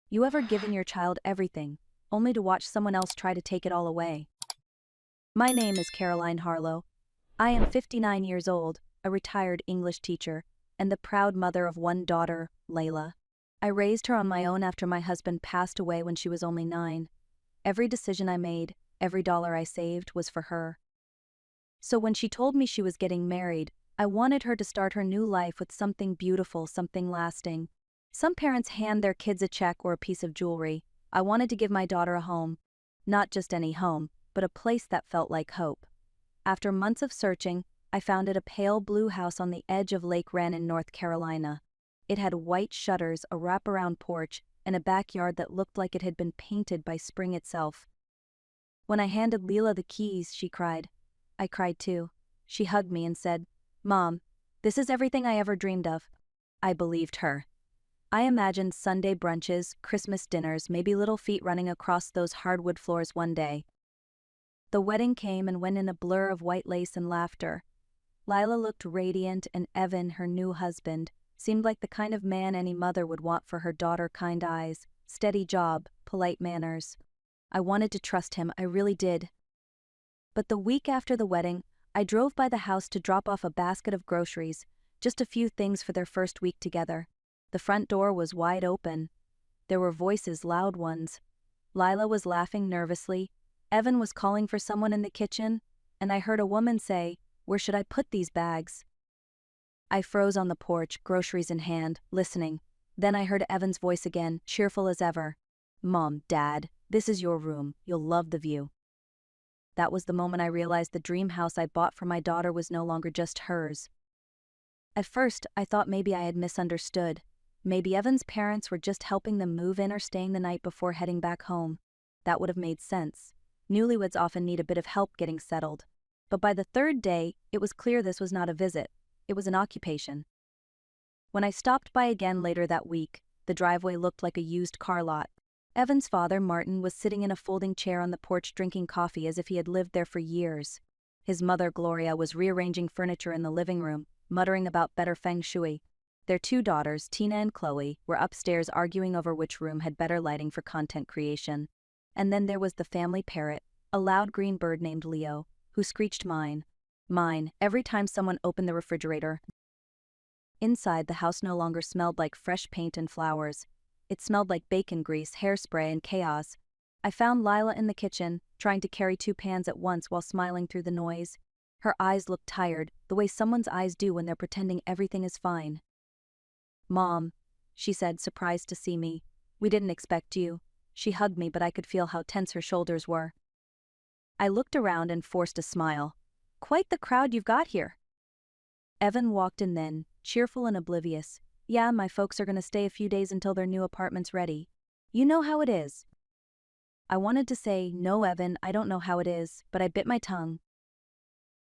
You ever given your child everything, only to watch someone else try to take it all away? My name is Caroline Harlow. I am 59 years old, a retired English teacher, and the proud mother of one daughter, Layla. I raised her on my own after my husband passed away when she was only 9. Every decision I made, every dollar I saved was for her. So when she told me she was getting married, I wanted her to start her new life with something beautiful, something lasting. Some parents hand their kids a check or a piece of jewelry. I wanted to give my daughter a home. Not just any home, but a place that felt like hope. After months of searching, I found it a pale blue house on the edge of Lake Wren in North Carolina. It had white shutters, a wraparound porch, and a backyard that looked like it had been painted by spring itself. When I handed Leela the keys, she cried. I cried too. She hugged me and said, "Mom, this is everything I ever dreamed of." I believed her. I imagined Sunday brunches, Christmas dinners, maybe little feet running across those hardwood floors one day. The wedding came and went in a blur of white lace and laughter. Lila looked radiant, and Evan, her new husband, seemed like the kind of man any mother would want for her daughter. Kind eyes, steady job, polite manners. I wanted to trust him, I really did. But the week after the wedding, I drove by the house to drop off a basket of groceries, just a few things for their first week together. The front door was wide open. There were voices, loud ones. Lila was laughing nervously. Evan was calling for someone in the kitchen, and I heard a woman say, "Where should I put these bags?" I froze on the porch, groceries in hand, listening. Then I heard Evan's voice again, cheerful as ever. "Mom, Dad, this is your room. You'll love the view." That was the moment I realized the dream house I bought for my daughter was no longer just hers. At first, I thought maybe I had misunderstood. Maybe Evan's parents were just helping them move in or staying the night before heading back home. That would have made sense. Newlyweds often need a bit of help getting settled. But by the third day, it was clear this was not a visit. It was an occupation. When I stopped by again later that week, the driveway looked like a used car lot. Evan's father, Martin, was sitting in a folding chair on the porch drinking coffee as if he had lived there for years. His mother, Gloria, was rearranging furniture in the living room, muttering about better feng shui. Their 2 daughters, Tina and Chloe, were upstairs arguing over which room had better lighting for content creation. And then there was the family parrot, a loud green bird named Leo, who screeched mine, mine, every time someone opened the refrigerator. Inside, the house no longer smelled like fresh paint and flowers. It smelled like bacon grease, hairspray, and chaos. I found Lila in the kitchen, trying to carry 2 pans at once while smiling through the noise. Her eyes looked tired, the way someone's eyes do when they're pretending everything is fine. "Mom," she said, surprised to see me. "We didn't expect you." She hugged me, but I could feel how tense her shoulders were. I looked around and forced a smile. "Quite the crowd you've got here." Evan walked in then, cheerful and oblivious. "Yeah, my folks are going to stay a few days until their new apartment's ready. You know how it is." I wanted to say, "No, Evan, I don't know how it is," but I bit my tongue.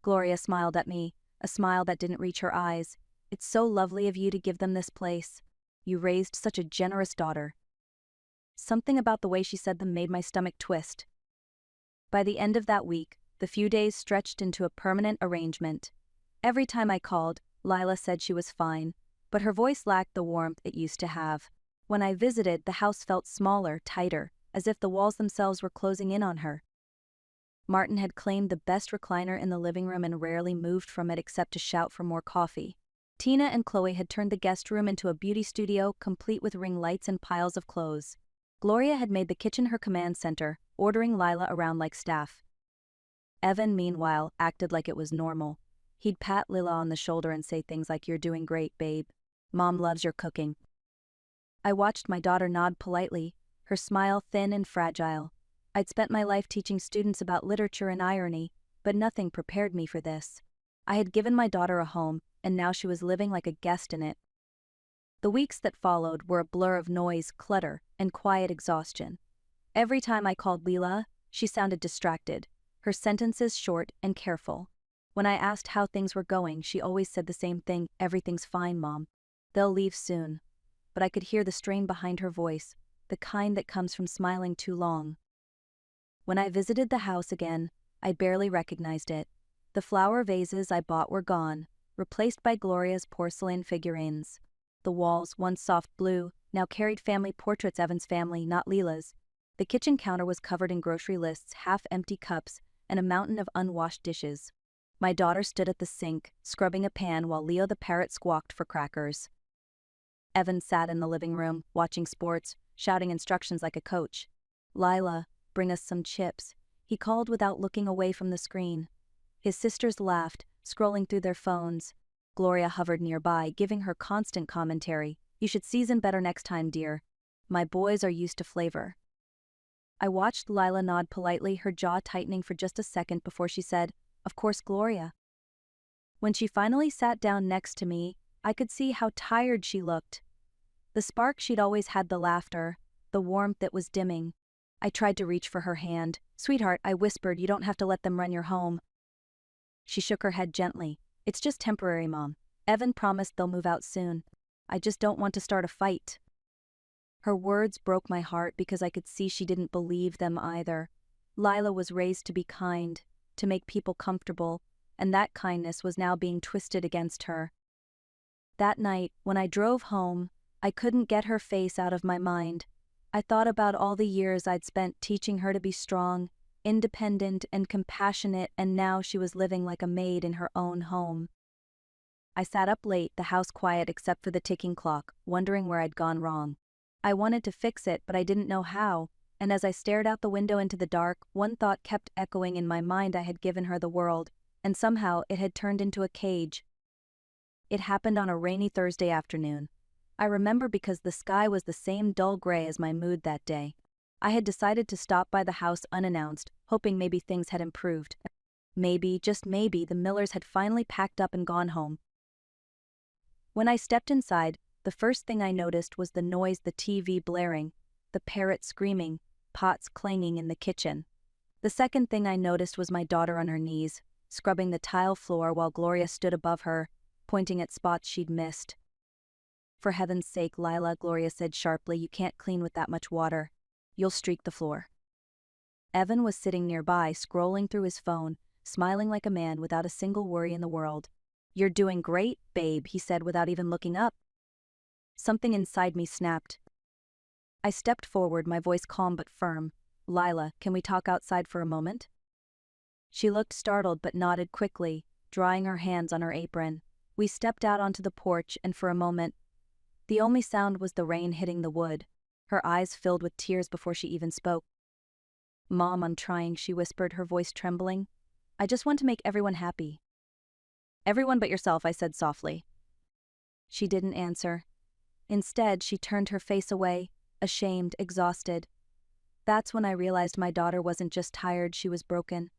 Gloria smiled at me, a smile that didn't reach her eyes. "It's so lovely of you to give them this place. You raised such a generous daughter." Something about the way she said them made my stomach twist. By the end of that week, the few days stretched into a permanent arrangement. Every time I called, Lila said she was fine, but her voice lacked the warmth it used to have. When I visited, the house felt smaller, tighter, as if the walls themselves were closing in on her. Martin had claimed the best recliner in the living room and rarely moved from it except to shout for more coffee. Tina and Chloe had turned the guest room into a beauty studio, complete with ring lights and piles of clothes. Gloria had made the kitchen her command center, ordering Lila around like staff. Evan, meanwhile, acted like it was normal. He'd pat Lila on the shoulder and say things like, "You're doing great, babe. Mom loves your cooking." I watched my daughter nod politely, her smile thin and fragile. I'd spent my life teaching students about literature and irony, but nothing prepared me for this. I had given my daughter a home, and now she was living like a guest in it. The weeks that followed were a blur of noise, clutter, and quiet exhaustion. Every time I called Leela, she sounded distracted, her sentences short and careful. When I asked how things were going, she always said the same thing, "Everything's fine, Mom. They'll leave soon." But I could hear the strain behind her voice, the kind that comes from smiling too long. When I visited the house again, I barely recognized it. The flower vases I bought were gone, replaced by Gloria's porcelain figurines. The walls, once soft blue, now carried family portraits, Evan's family, not Leela's. The kitchen counter was covered in grocery lists, half-empty cups, and a mountain of unwashed dishes. My daughter stood at the sink, scrubbing a pan while Leo the parrot squawked for crackers. Evan sat in the living room, watching sports, shouting instructions like a coach. "Lila, bring us some chips," he called without looking away from the screen. His sisters laughed, scrolling through their phones. Gloria hovered nearby, giving her constant commentary. "You should season better next time, dear. My boys are used to flavor." I watched Lila nod politely, her jaw tightening for just a second before she said, "Of course, Gloria." When she finally sat down next to me, I could see how tired she looked. The spark she'd always had, the laughter, the warmth that was dimming. I tried to reach for her hand. "Sweetheart," I whispered, "you don't have to let them run your home." She shook her head gently. "It's just temporary, Mom. Evan promised they'll move out soon. I just don't want to start a fight." Her words broke my heart because I could see she didn't believe them either. Lila was raised to be kind, to make people comfortable, and that kindness was now being twisted against her. That night, when I drove home, I couldn't get her face out of my mind. I thought about all the years I'd spent teaching her to be strong, independent, and compassionate, and now she was living like a maid in her own home. I sat up late, the house quiet except for the ticking clock, wondering where I'd gone wrong. I wanted to fix it, but I didn't know how, and as I stared out the window into the dark, one thought kept echoing in my mind: I had given her the world, and somehow it had turned into a cage. It happened on a rainy Thursday afternoon. I remember because the sky was the same dull gray as my mood that day. I had decided to stop by the house unannounced, hoping maybe things had improved. Maybe, just maybe, the Millers had finally packed up and gone home. When I stepped inside, the first thing I noticed was the noise: the TV blaring, the parrot screaming, pots clanging in the kitchen. The second thing I noticed was my daughter on her knees, scrubbing the tile floor while Gloria stood above her, pointing at spots she'd missed. "For heaven's sake, Lila," Gloria said sharply, "you can't clean with that much water. You'll streak the floor." Evan was sitting nearby, scrolling through his phone, smiling like a man without a single worry in the world. "You're doing great, babe," he said without even looking up. Something inside me snapped. I stepped forward, my voice calm but firm. "Lila, can we talk outside for a moment?" She looked startled but nodded quickly, drying her hands on her apron. We stepped out onto the porch, and for a moment, the only sound was the rain hitting the wood. Her eyes filled with tears before she even spoke. "Mom, I'm trying," she whispered, her voice trembling. "I just want to make everyone happy." "Everyone but yourself," I said softly. She didn't answer. Instead, she turned her face away, ashamed, exhausted. That's when I realized my daughter wasn't just tired, she was broken.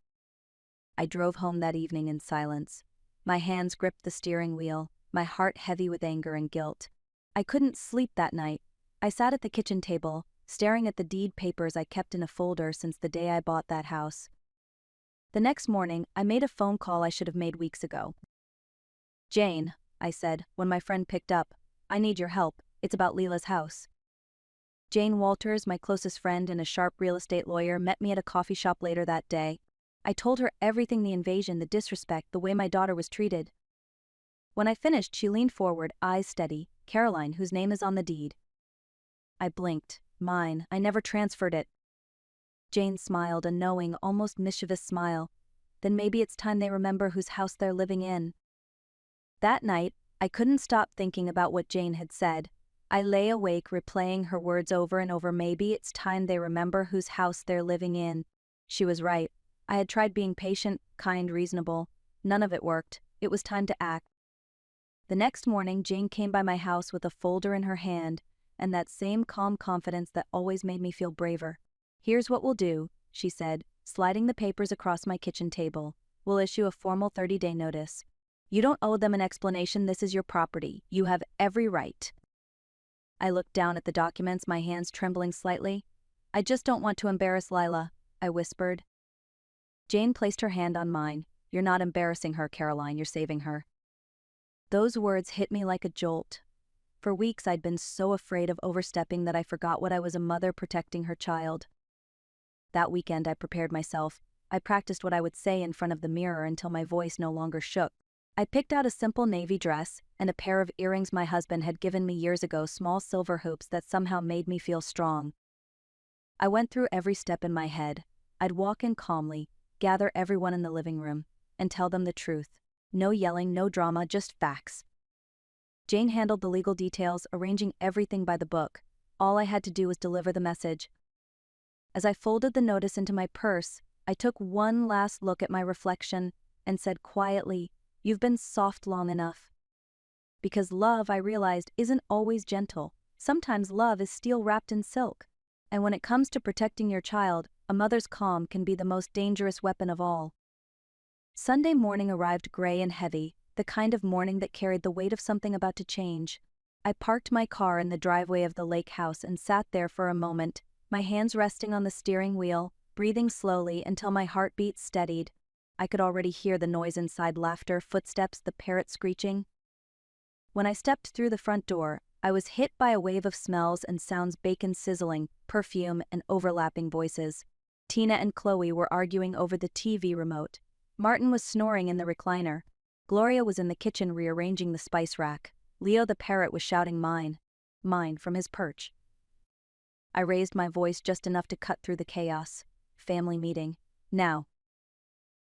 I drove home that evening in silence. My hands gripped the steering wheel, my heart heavy with anger and guilt. I couldn't sleep that night. I sat at the kitchen table, staring at the deed papers I kept in a folder since the day I bought that house. The next morning, I made a phone call I should have made weeks ago. "Jane," I said, when my friend picked up, "I need your help. It's about Leela's house." Jane Walters, my closest friend and a sharp real estate lawyer, met me at a coffee shop later that day. I told her everything: the invasion, the disrespect, the way my daughter was treated. When I finished, she leaned forward, eyes steady. "Caroline, whose name is on the deed?" I blinked. "Mine. I never transferred it." Jane smiled, a knowing, almost mischievous smile. "Then maybe it's time they remember whose house they're living in." That night, I couldn't stop thinking about what Jane had said. I lay awake replaying her words over and over. Maybe it's time they remember whose house they're living in. She was right. I had tried being patient, kind, reasonable. None of it worked. It was time to act. The next morning, Jane came by my house with a folder in her hand, and that same calm confidence that always made me feel braver. "Here's what we'll do," she said, sliding the papers across my kitchen table. "We'll issue a formal 30-day notice. You don't owe them an explanation. This is your property. You have every right." I looked down at the documents, my hands trembling slightly. "I just don't want to embarrass Lila," I whispered. Jane placed her hand on mine. "You're not embarrassing her, Caroline. You're saving her." Those words hit me like a jolt. For weeks I'd been so afraid of overstepping that I forgot what I was: a mother protecting her child. That weekend I prepared myself. I practiced what I would say in front of the mirror until my voice no longer shook. I picked out a simple navy dress, and a pair of earrings my husband had given me years ago, small silver hoops that somehow made me feel strong. I went through every step in my head. I'd walk in calmly, gather everyone in the living room, and tell them the truth. No yelling, no drama, just facts. Jane handled the legal details, arranging everything by the book. All I had to do was deliver the message. As I folded the notice into my purse, I took one last look at my reflection and said quietly, "You've been soft long enough." Because love, I realized, isn't always gentle. Sometimes love is steel wrapped in silk. And when it comes to protecting your child, a mother's calm can be the most dangerous weapon of all. Sunday morning arrived gray and heavy, the kind of morning that carried the weight of something about to change. I parked my car in the driveway of the lake house and sat there for a moment, my hands resting on the steering wheel, breathing slowly until my heartbeat steadied. I could already hear the noise inside: laughter, footsteps, the parrot screeching. When I stepped through the front door, I was hit by a wave of smells and sounds: bacon sizzling, perfume, and overlapping voices. Tina and Chloe were arguing over the TV remote. Martin was snoring in the recliner. Gloria was in the kitchen rearranging the spice rack. Leo the parrot was shouting mine, mine from his perch. I raised my voice just enough to cut through the chaos. Family meeting. Now.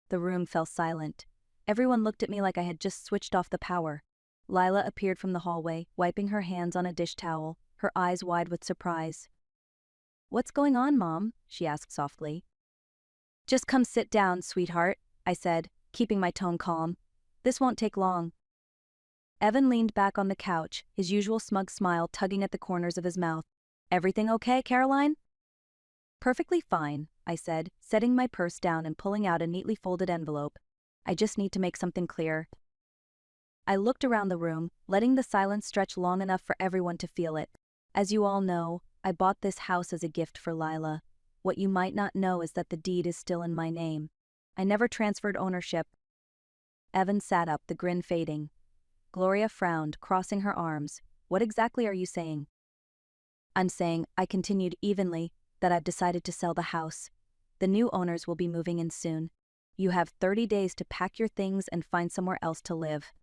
The room fell silent. Everyone looked at me like I had just switched off the power. Lila appeared from the hallway, wiping her hands on a dish towel, her eyes wide with surprise. "What's going on, Mom?" she asked softly. "Just come sit down, sweetheart," I said, keeping my tone calm. "This won't take long." Evan leaned back on the couch, his usual smug smile tugging at the corners of his mouth. "Everything okay, Caroline?" "Perfectly fine," I said, setting my purse down and pulling out a neatly folded envelope. "I just need to make something clear." I looked around the room, letting the silence stretch long enough for everyone to feel it. "As you all know, I bought this house as a gift for Lila. What you might not know is that the deed is still in my name. I never transferred ownership." Evan sat up, the grin fading. Gloria frowned, crossing her arms. "What exactly are you saying?" "I'm saying," I continued evenly, "that I've decided to sell the house. The new owners will be moving in soon. You have 30 days to pack your things and find somewhere else to live."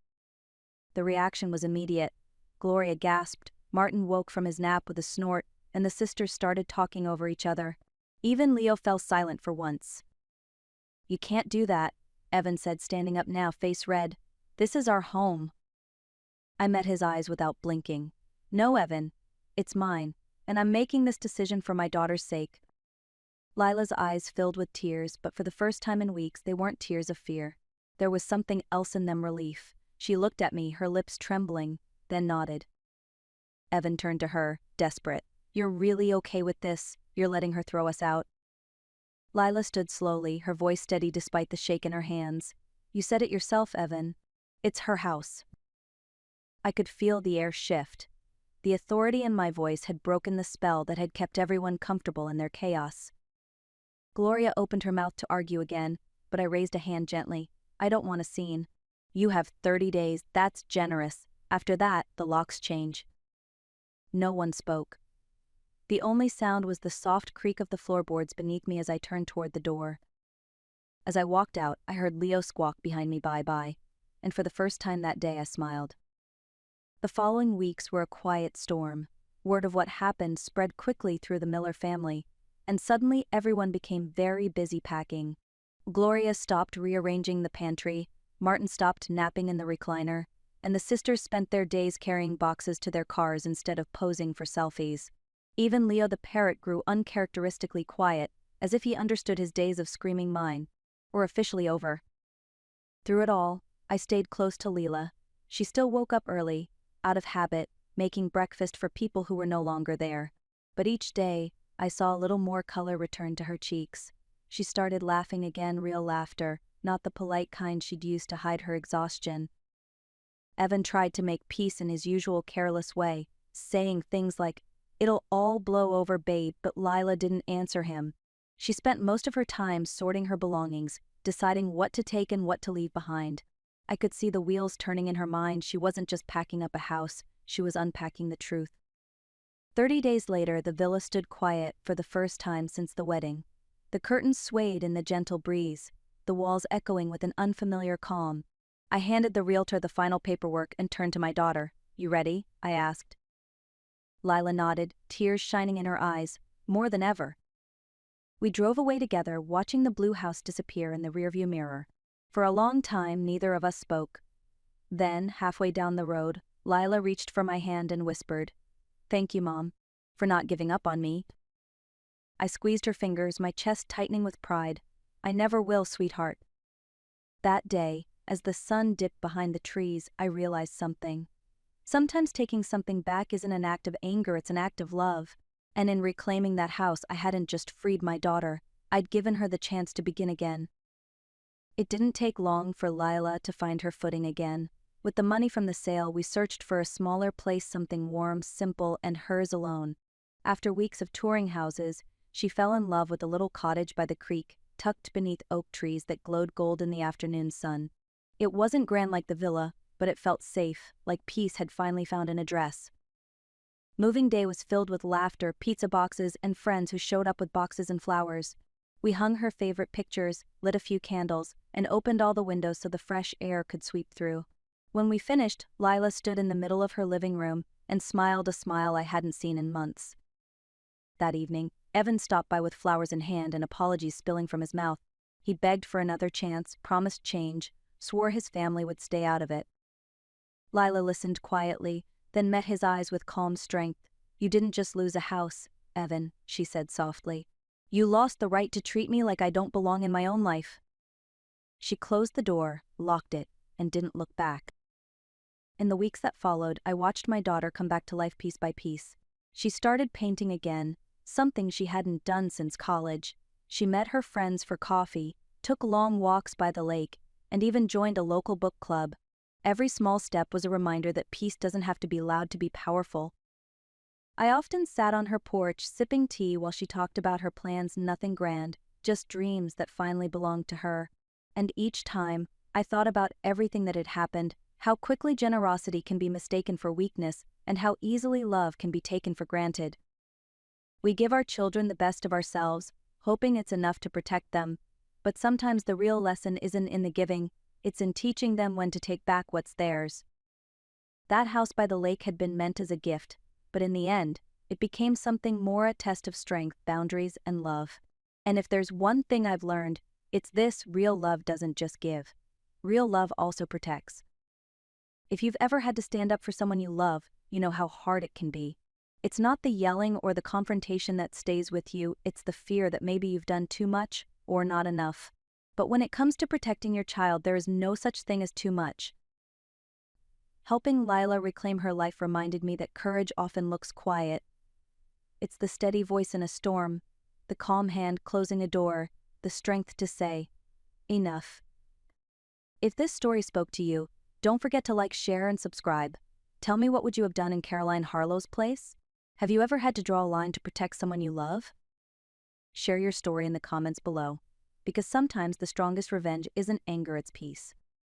The reaction was immediate. Gloria gasped, Martin woke from his nap with a snort, and the sisters started talking over each other. Even Leo fell silent for once. "You can't do that," Evan said, standing up now, face red. "This is our home." I met his eyes without blinking. "No, Evan. It's mine, and I'm making this decision for my daughter's sake." Lila's eyes filled with tears, but for the first time in weeks, they weren't tears of fear. There was something else in them: relief. She looked at me, her lips trembling, then nodded. Evan turned to her, desperate. "You're really okay with this? You're letting her throw us out?" Lila stood slowly, her voice steady despite the shake in her hands. "You said it yourself, Evan. It's her house." I could feel the air shift. The authority in my voice had broken the spell that had kept everyone comfortable in their chaos. Gloria opened her mouth to argue again, but I raised a hand gently. "I don't want a scene. You have 30 days, that's generous. After that, the locks change." No one spoke. The only sound was the soft creak of the floorboards beneath me as I turned toward the door. As I walked out, I heard Leo squawk behind me, "Bye-bye," and for the first time that day I smiled. The following weeks were a quiet storm. Word of what happened spread quickly through the Miller family, and suddenly everyone became very busy packing. Gloria stopped rearranging the pantry, Martin stopped napping in the recliner, and the sisters spent their days carrying boxes to their cars instead of posing for selfies. Even Leo the parrot grew uncharacteristically quiet, as if he understood his days of screaming mine were officially over. Through it all, I stayed close to Lila. She still woke up early, out of habit, making breakfast for people who were no longer there. But each day, I saw a little more color return to her cheeks. She started laughing again, real laughter, not the polite kind she'd used to hide her exhaustion. Evan tried to make peace in his usual careless way, saying things like, "It'll all blow over, babe," but Lila didn't answer him. She spent most of her time sorting her belongings, deciding what to take and what to leave behind. I could see the wheels turning in her mind. She wasn't just packing up a house, she was unpacking the truth. 30 days later, the villa stood quiet for the first time since the wedding. The curtains swayed in the gentle breeze, the walls echoing with an unfamiliar calm. I handed the realtor the final paperwork and turned to my daughter. You ready? I asked. Lila nodded, tears shining in her eyes, more than ever. We drove away together, watching the blue house disappear in the rearview mirror. For a long time, neither of us spoke. Then, halfway down the road, Lila reached for my hand and whispered, "Thank you, Mom, for not giving up on me." I squeezed her fingers, my chest tightening with pride. "I never will, sweetheart." That day, as the sun dipped behind the trees, I realized something. Sometimes taking something back isn't an act of anger, it's an act of love. And in reclaiming that house, I hadn't just freed my daughter, I'd given her the chance to begin again. It didn't take long for Lila to find her footing again. With the money from the sale, we searched for a smaller place, something warm, simple, and hers alone. After weeks of touring houses, she fell in love with a little cottage by the creek, tucked beneath oak trees that glowed gold in the afternoon sun. It wasn't grand like the villa, but it felt safe, like peace had finally found an address. Moving day was filled with laughter, pizza boxes, and friends who showed up with boxes and flowers. We hung her favorite pictures, lit a few candles, and opened all the windows so the fresh air could sweep through. When we finished, Lila stood in the middle of her living room and smiled a smile I hadn't seen in months. That evening, Evan stopped by with flowers in hand and apologies spilling from his mouth. He begged for another chance, promised change, swore his family would stay out of it. Lila listened quietly, then met his eyes with calm strength. "You didn't just lose a house, Evan," she said softly. "You lost the right to treat me like I don't belong in my own life." She closed the door, locked it, and didn't look back. In the weeks that followed, I watched my daughter come back to life piece by piece. She started painting again, something she hadn't done since college. She met her friends for coffee, took long walks by the lake, and even joined a local book club. Every small step was a reminder that peace doesn't have to be loud to be powerful. I often sat on her porch, sipping tea while she talked about her plans, nothing grand, just dreams that finally belonged to her. And each time, I thought about everything that had happened, how quickly generosity can be mistaken for weakness, and how easily love can be taken for granted. We give our children the best of ourselves, hoping it's enough to protect them, but sometimes the real lesson isn't in the giving, it's in teaching them when to take back what's theirs. That house by the lake had been meant as a gift, but in the end, it became something more, a test of strength, boundaries, and love. And if there's one thing I've learned, it's this: real love doesn't just give. Real love also protects. If you've ever had to stand up for someone you love, you know how hard it can be. It's not the yelling or the confrontation that stays with you, it's the fear that maybe you've done too much or not enough. But when it comes to protecting your child, there is no such thing as too much. Helping Lila reclaim her life reminded me that courage often looks quiet. It's the steady voice in a storm, the calm hand closing a door, the strength to say, "Enough." If this story spoke to you, don't forget to like, share, and subscribe. Tell me, what would you have done in Caroline Harlow's place? Have you ever had to draw a line to protect someone you love? Share your story in the comments below, because sometimes the strongest revenge isn't anger, it's peace.